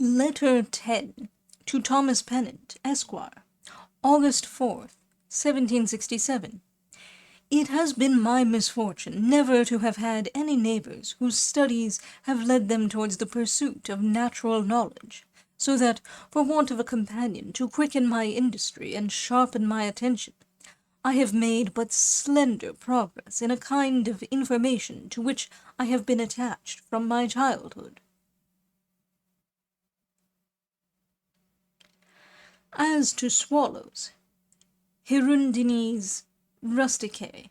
Letter 10 to Thomas Pennant, Esquire, August 4th, 1767. It has been my misfortune never to have had any neighbours whose studies have led them towards the pursuit of natural knowledge, so that, for want of a companion to quicken my industry and sharpen my attention, I have made but slender progress in a kind of information to which I have been attached from my childhood. As to swallows, Hirundines rusticae,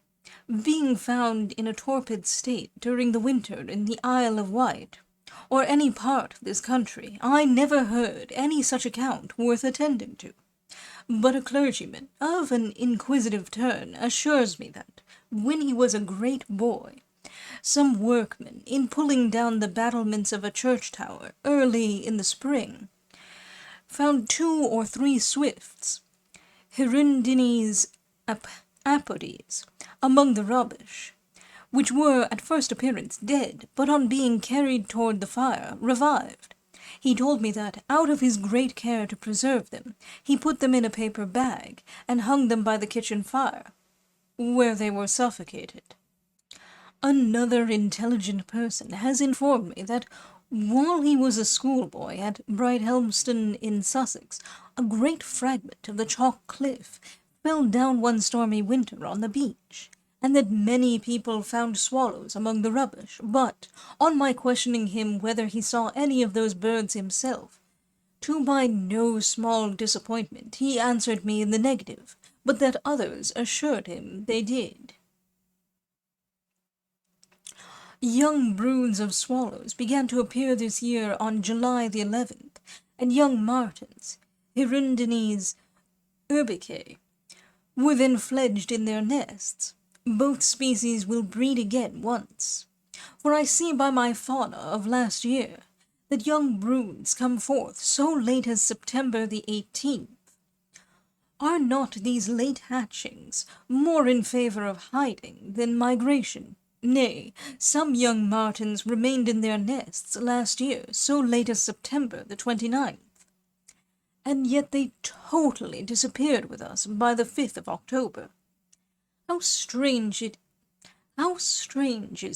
being found in a torpid state during the winter in the Isle of Wight, or any part of this country, I never heard any such account worth attending to. But a clergyman of an inquisitive turn assures me that, when he was a great boy, some workmen, in pulling down the battlements of a church tower early in the spring, found 2 or 3 swifts, Hirundines apodes, among the rubbish, which were at first appearance dead, but on being carried toward the fire, revived. He told me that, out of his great care to preserve them, he put them in a paper bag, and hung them by the kitchen fire, where they were suffocated. Another intelligent person has informed me that, while he was a schoolboy at Brighthelmston in Sussex, a great fragment of the chalk cliff fell down one stormy winter on the beach, and that many people found swallows among the rubbish, but, on my questioning him whether he saw any of those birds himself, to my no small disappointment he answered me in the negative, but that others assured him they did. Young broods of swallows began to appear this year on July the 11th, and young martins, Hirundines urbicae, were then fledged in their nests. Both species will breed again once, for I see by my fauna of last year that young broods come forth so late as September the 18th. Are not these late hatchings more in favour of hiding than migration? Nay, some young martins remained in their nests last year so late as September the 29th, and yet they totally disappeared with us by the 5th of October. How strange is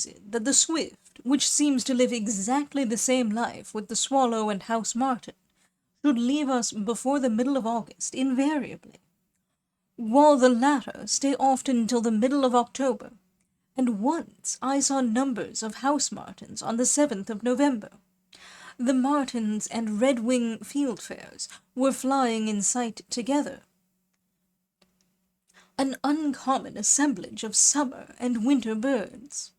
it that the swift, which seems to live exactly the same life with the swallow and house martin, should leave us before the middle of August invariably, while the latter stay often till the middle of October, and once I saw numbers of house martins on the 7th of November. The martins and red-wing fieldfares were flying in sight together. An uncommon assemblage of summer and winter birds.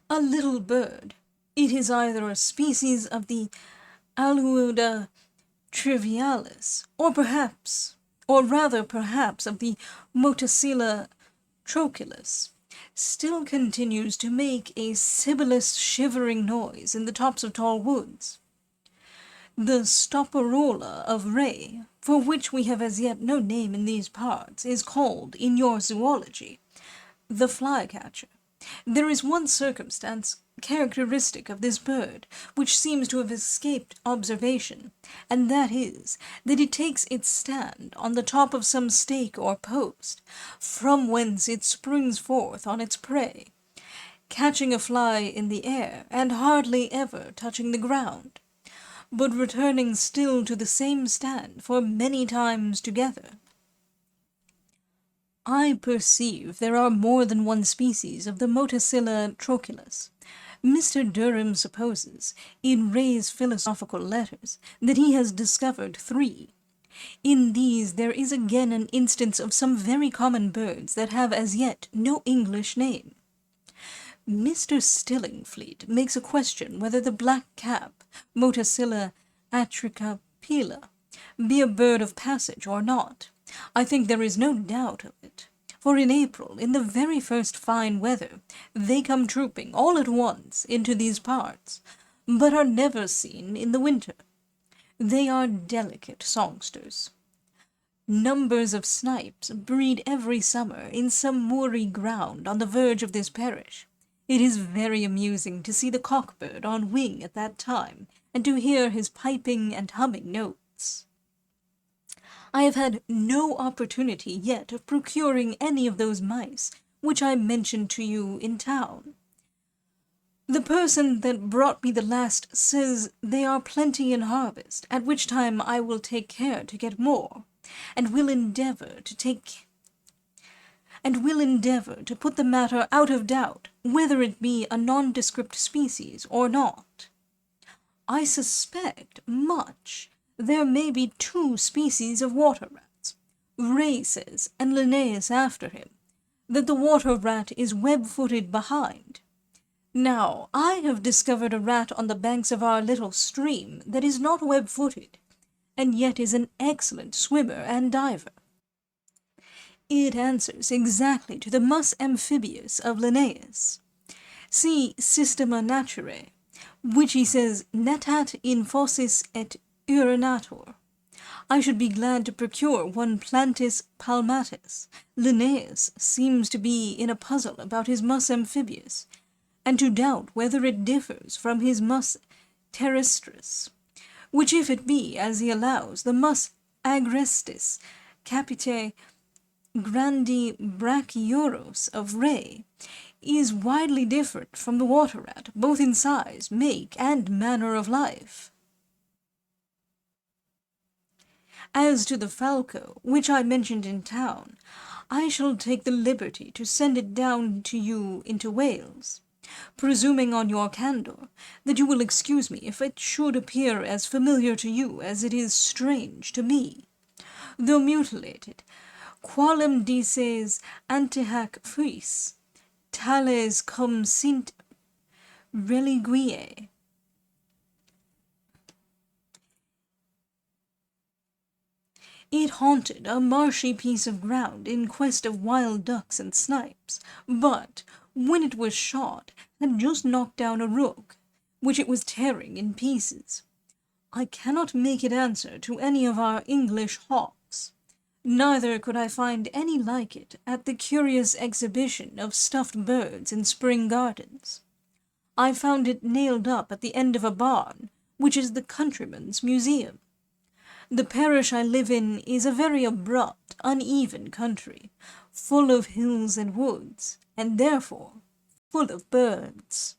A little bird, it is either a species of the Aluoda trivialis, or rather perhaps of the Motacilla trochilus, still continues to make a sibilous shivering noise in the tops of tall woods. The stoparola of Ray, for which we have as yet no name in these parts, is called, in your zoology, the flycatcher. There is one circumstance characteristic of this bird, which seems to have escaped observation, and that is, that it takes its stand on the top of some stake or post, from whence it springs forth on its prey, catching a fly in the air, and hardly ever touching the ground, but returning still to the same stand for many times together. I perceive there are more than one species of the Motacilla trochilus. Mr. Durham supposes, in Ray's Philosophical Letters, that he has discovered 3. In these there is again an instance of some very common birds that have as yet no English name. Mr. Stillingfleet makes a question whether the black cap, Motacilla atricapilla, be a bird of passage or not. I think there is no doubt of it, for in April, in the very first fine weather, they come trooping all at once into these parts, but are never seen in the winter. They are delicate songsters. Numbers of snipes breed every summer in some moory ground on the verge of this parish. It is very amusing to see the cockbird on wing at that time, and to hear his piping and humming notes. I have had no opportunity yet of procuring any of those mice which I mentioned to you in town. The person that brought me the last says they are plenty in harvest, at which time I will take care to get more, and will endeavour to put the matter out of doubt, whether it be a nondescript species or not. I suspect much there may be 2 species of water rats. Ray says, and Linnaeus after him, that the water rat is web-footed behind. Now, I have discovered a rat on the banks of our little stream that is not web-footed, and yet is an excellent swimmer and diver. It answers exactly to the mus amphibius of Linnaeus. See Systema Naturae, which he says natat in fossis et urinator. I should be glad to procure one Plantis palmatis. Linnaeus seems to be in a puzzle about his mus amphibius, and to doubt whether it differs from his mus terrestris, which if it be, as he allows, the mus agrestis capite grandi brachioros of Ray, is widely different from the water rat, both in size, make, and manner of life. As to the falco, which I mentioned in town, I shall take the liberty to send it down to you into Wales, presuming on your candour that you will excuse me if it should appear as familiar to you as it is strange to me. Though mutilated, qualem dices antehac fuis, tales cum sint reliquiae. It haunted a marshy piece of ground in quest of wild ducks and snipes, but, when it was shot, had just knocked down a rook, which it was tearing in pieces. I cannot make it answer to any of our English hawks. Neither could I find any like it at the curious exhibition of stuffed birds in spring gardens. I found it nailed up at the end of a barn, which is the countryman's museum. The parish I live in is a very abrupt, uneven country, full of hills and woods, and therefore full of birds.